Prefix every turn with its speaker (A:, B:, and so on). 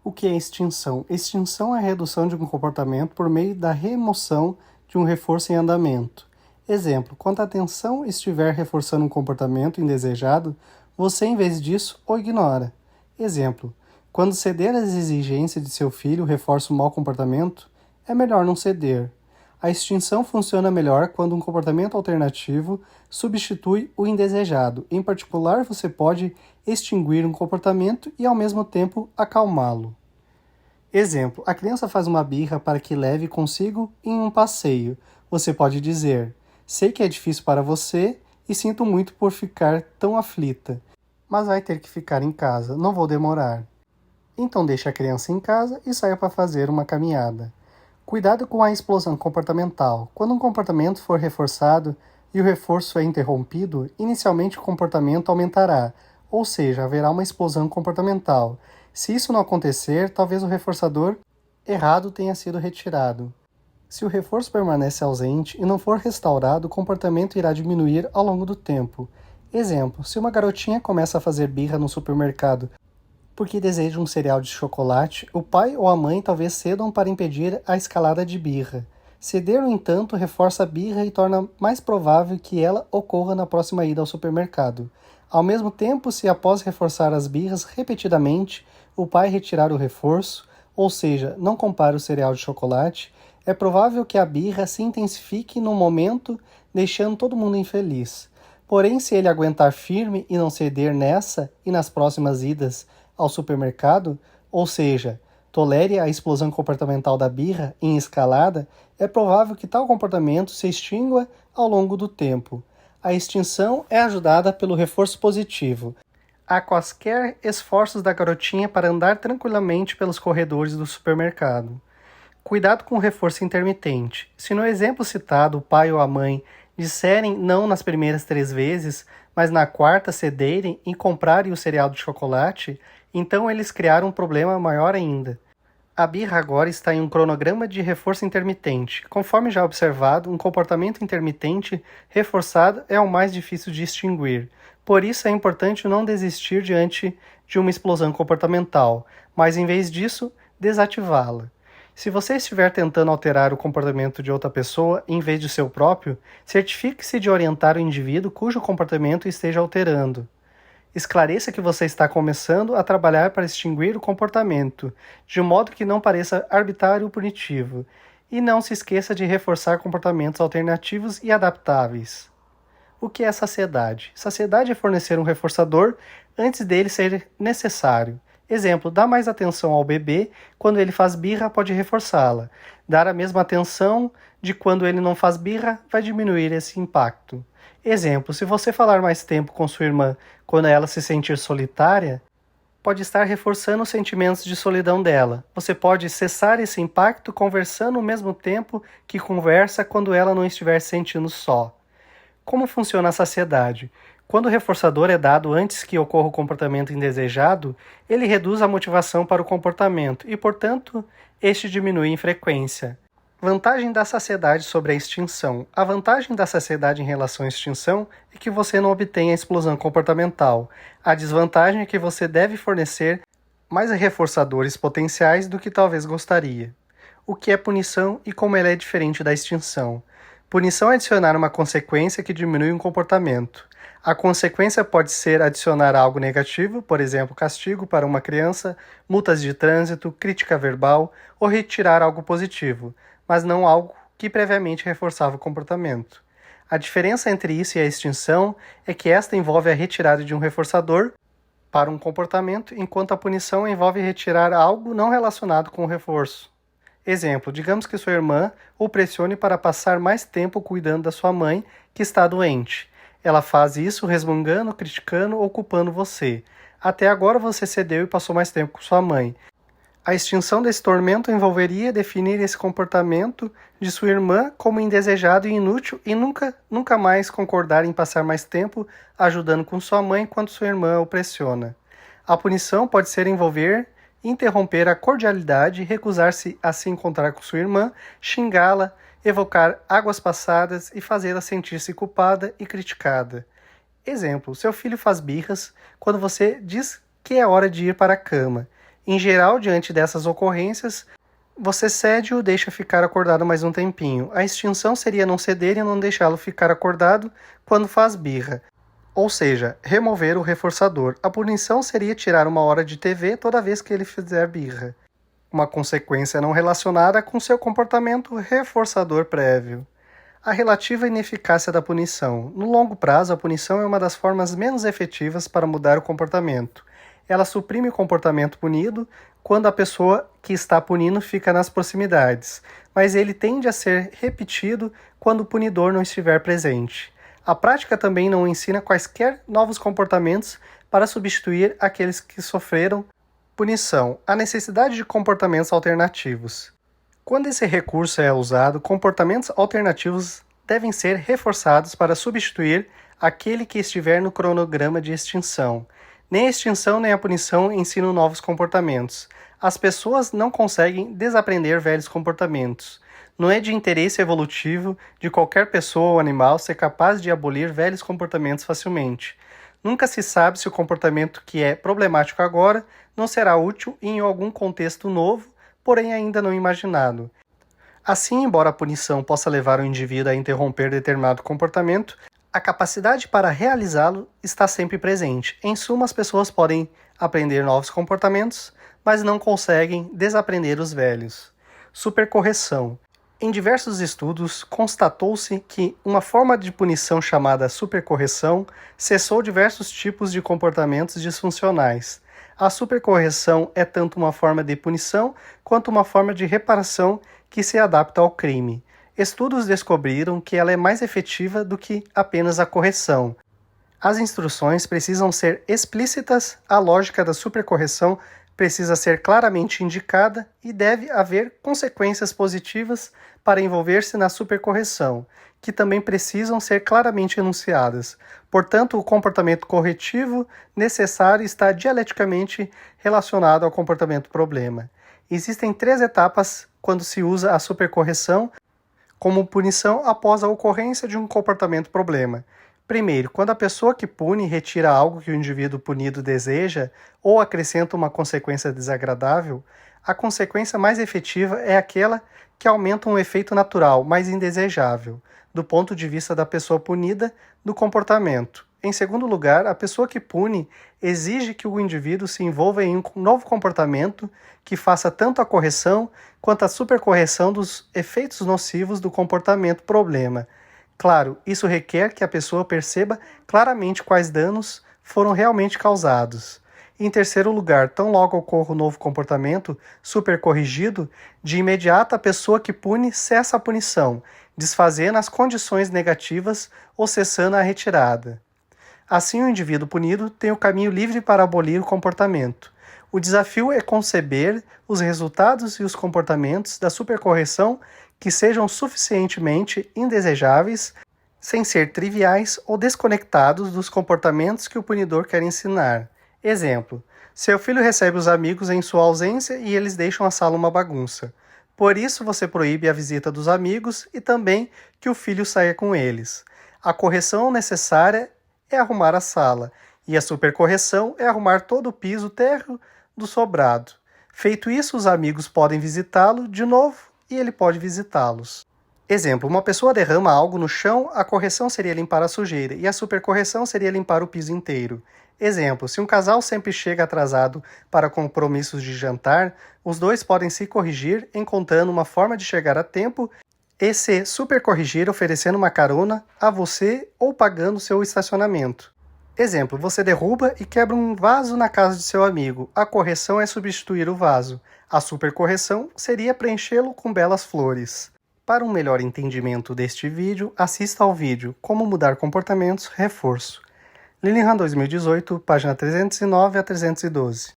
A: O que é extinção? Extinção é a redução de um comportamento por meio da remoção de um reforço em andamento. Exemplo, quando a atenção estiver reforçando um comportamento indesejado, você, em vez disso, o ignora. Exemplo, quando ceder às exigências de seu filho reforça um mau comportamento, é melhor não ceder. A extinção funciona melhor quando um comportamento alternativo substitui o indesejado. Em particular, você pode extinguir um comportamento e, ao mesmo tempo, acalmá-lo. Exemplo, a criança faz uma birra para que leve consigo em um passeio. Você pode dizer, sei que é difícil para você e sinto muito por ficar tão aflita, mas vai ter que ficar em casa, não vou demorar. Então deixe a criança em casa e saia para fazer uma caminhada. Cuidado com a explosão comportamental. Quando um comportamento for reforçado e o reforço é interrompido, inicialmente o comportamento aumentará, ou seja, haverá uma explosão comportamental. Se isso não acontecer, talvez o reforçador errado tenha sido retirado. Se o reforço permanece ausente e não for restaurado, o comportamento irá diminuir ao longo do tempo. Exemplo, se uma garotinha começa a fazer birra no supermercado porque deseja um cereal de chocolate, o pai ou a mãe talvez cedam para impedir a escalada de birra. Ceder, no entanto, reforça a birra e torna mais provável que ela ocorra na próxima ida ao supermercado. Ao mesmo tempo, se após reforçar as birras repetidamente, o pai retirar o reforço, ou seja, não comprar o cereal de chocolate, é provável que a birra se intensifique no momento, deixando todo mundo infeliz. Porém, se ele aguentar firme e não ceder nessa e nas próximas idas ao supermercado, ou seja, tolere a explosão comportamental da birra em escalada, é provável que tal comportamento se extingua ao longo do tempo. A extinção é ajudada pelo reforço positivo. Há quaisquer esforços da garotinha para andar tranquilamente pelos corredores do supermercado. Cuidado com o reforço intermitente. Se no exemplo citado o pai ou a mãe disserem não nas primeiras 3 vezes, mas na quarta cederem e comprarem o cereal de chocolate, então eles criaram um problema maior ainda. A birra agora está em um cronograma de reforço intermitente. Conforme já observado, um comportamento intermitente reforçado é o mais difícil de extinguir. Por isso é importante não desistir diante de uma explosão comportamental, mas em vez disso, desativá-la. Se você estiver tentando alterar o comportamento de outra pessoa em vez de seu próprio, certifique-se de orientar o indivíduo cujo comportamento esteja alterando. Esclareça que você está começando a trabalhar para extinguir o comportamento, de um modo que não pareça arbitrário ou punitivo, e não se esqueça de reforçar comportamentos alternativos e adaptáveis. O que é saciedade? Saciedade é fornecer um reforçador antes dele ser necessário. Exemplo, dar mais atenção ao bebê quando ele faz birra pode reforçá-la. Dar a mesma atenção de quando ele não faz birra vai diminuir esse impacto. Exemplo, se você falar mais tempo com sua irmã quando ela se sentir solitária, pode estar reforçando os sentimentos de solidão dela. Você pode cessar esse impacto conversando ao mesmo tempo que conversa quando ela não estiver se sentindo só. Como funciona a saciedade? Quando o reforçador é dado antes que ocorra o comportamento indesejado, ele reduz a motivação para o comportamento e, portanto, este diminui em frequência. Vantagem da saciedade sobre a extinção. A vantagem da saciedade em relação à extinção é que você não obtém a explosão comportamental. A desvantagem é que você deve fornecer mais reforçadores potenciais do que talvez gostaria. O que é punição e como ela é diferente da extinção? Punição é adicionar uma consequência que diminui um comportamento. A consequência pode ser adicionar algo negativo, por exemplo, castigo para uma criança, multas de trânsito, crítica verbal, ou retirar algo positivo, mas não algo que previamente reforçava o comportamento. A diferença entre isso e a extinção é que esta envolve a retirada de um reforçador para um comportamento, enquanto a punição envolve retirar algo não relacionado com o reforço. Exemplo, digamos que sua irmã o pressione para passar mais tempo cuidando da sua mãe, que está doente. Ela faz isso resmungando, criticando ou culpando você. Até agora você cedeu e passou mais tempo com sua mãe. A extinção desse tormento envolveria definir esse comportamento de sua irmã como indesejado e inútil e nunca mais concordar em passar mais tempo ajudando com sua mãe quando sua irmã o pressiona. A punição pode ser envolver interromper a cordialidade, recusar-se a se encontrar com sua irmã, xingá-la, evocar águas passadas e fazê-la sentir-se culpada e criticada. Exemplo, seu filho faz birras quando você diz que é hora de ir para a cama. Em geral, diante dessas ocorrências, você cede ou deixa ficar acordado mais um tempinho. A extinção seria não ceder e não deixá-lo ficar acordado quando faz birra. Ou seja, remover o reforçador. A punição seria tirar 1 hora de TV toda vez que ele fizer birra. Uma consequência não relacionada com seu comportamento reforçador prévio. A relativa ineficácia da punição. No longo prazo, a punição é uma das formas menos efetivas para mudar o comportamento. Ela suprime o comportamento punido quando a pessoa que está punindo fica nas proximidades, mas ele tende a ser repetido quando o punidor não estiver presente. A prática também não ensina quaisquer novos comportamentos para substituir aqueles que sofreram punição. A necessidade de comportamentos alternativos. Quando esse recurso é usado, comportamentos alternativos devem ser reforçados para substituir aquele que estiver no cronograma de extinção. Nem a extinção nem a punição ensinam novos comportamentos. As pessoas não conseguem desaprender velhos comportamentos. Não é de interesse evolutivo de qualquer pessoa ou animal ser capaz de abolir velhos comportamentos facilmente. Nunca se sabe se o comportamento que é problemático agora não será útil em algum contexto novo, porém ainda não imaginado. Assim, embora a punição possa levar o indivíduo a interromper determinado comportamento, a capacidade para realizá-lo está sempre presente. Em suma, as pessoas podem aprender novos comportamentos, mas não conseguem desaprender os velhos. Supercorreção. Em diversos estudos, constatou-se que uma forma de punição chamada supercorreção cessou diversos tipos de comportamentos disfuncionais. A supercorreção é tanto uma forma de punição quanto uma forma de reparação que se adapta ao crime. Estudos descobriram que ela é mais efetiva do que apenas a correção. As instruções precisam ser explícitas, a lógica da supercorreção precisa ser claramente indicada e deve haver consequências positivas para envolver-se na supercorreção, que também precisam ser claramente enunciadas. Portanto, o comportamento corretivo necessário está dialeticamente relacionado ao comportamento problema. Existem 3 etapas quando se usa a supercorreção como punição após a ocorrência de um comportamento problema. Primeiro, quando a pessoa que pune retira algo que o indivíduo punido deseja ou acrescenta uma consequência desagradável, a consequência mais efetiva é aquela que aumenta um efeito natural, mais indesejável, do ponto de vista da pessoa punida, do comportamento. Em segundo lugar, a pessoa que pune exige que o indivíduo se envolva em um novo comportamento que faça tanto a correção quanto a supercorreção dos efeitos nocivos do comportamento problema. Claro, isso requer que a pessoa perceba claramente quais danos foram realmente causados. Em terceiro lugar, tão logo ocorra o novo comportamento supercorrigido, de imediato a pessoa que pune cessa a punição, desfazendo as condições negativas ou cessando a retirada. Assim, o indivíduo punido tem o caminho livre para abolir o comportamento. O desafio é conceber os resultados e os comportamentos da supercorreção que sejam suficientemente indesejáveis, sem ser triviais ou desconectados dos comportamentos que o punidor quer ensinar. Exemplo: seu filho recebe os amigos em sua ausência e eles deixam a sala uma bagunça. Por isso, você proíbe a visita dos amigos e também que o filho saia com eles. A correção necessária é arrumar a sala, e a supercorreção é arrumar todo o piso térreo do sobrado. Feito isso, os amigos podem visitá-lo de novo e ele pode visitá-los. Exemplo: uma pessoa derrama algo no chão, a correção seria limpar a sujeira e a supercorreção seria limpar o piso inteiro. Exemplo: se um casal sempre chega atrasado para compromissos de jantar, os dois podem se corrigir encontrando uma forma de chegar a tempo e se supercorrigir oferecendo uma carona a você ou pagando seu estacionamento. Exemplo: você derruba e quebra um vaso na casa de seu amigo. A correção é substituir o vaso. A supercorreção seria preenchê-lo com belas flores. Para um melhor entendimento deste vídeo, assista ao vídeo Como Mudar Comportamentos, Reforço. Lillingham 2018, página 309 a 312.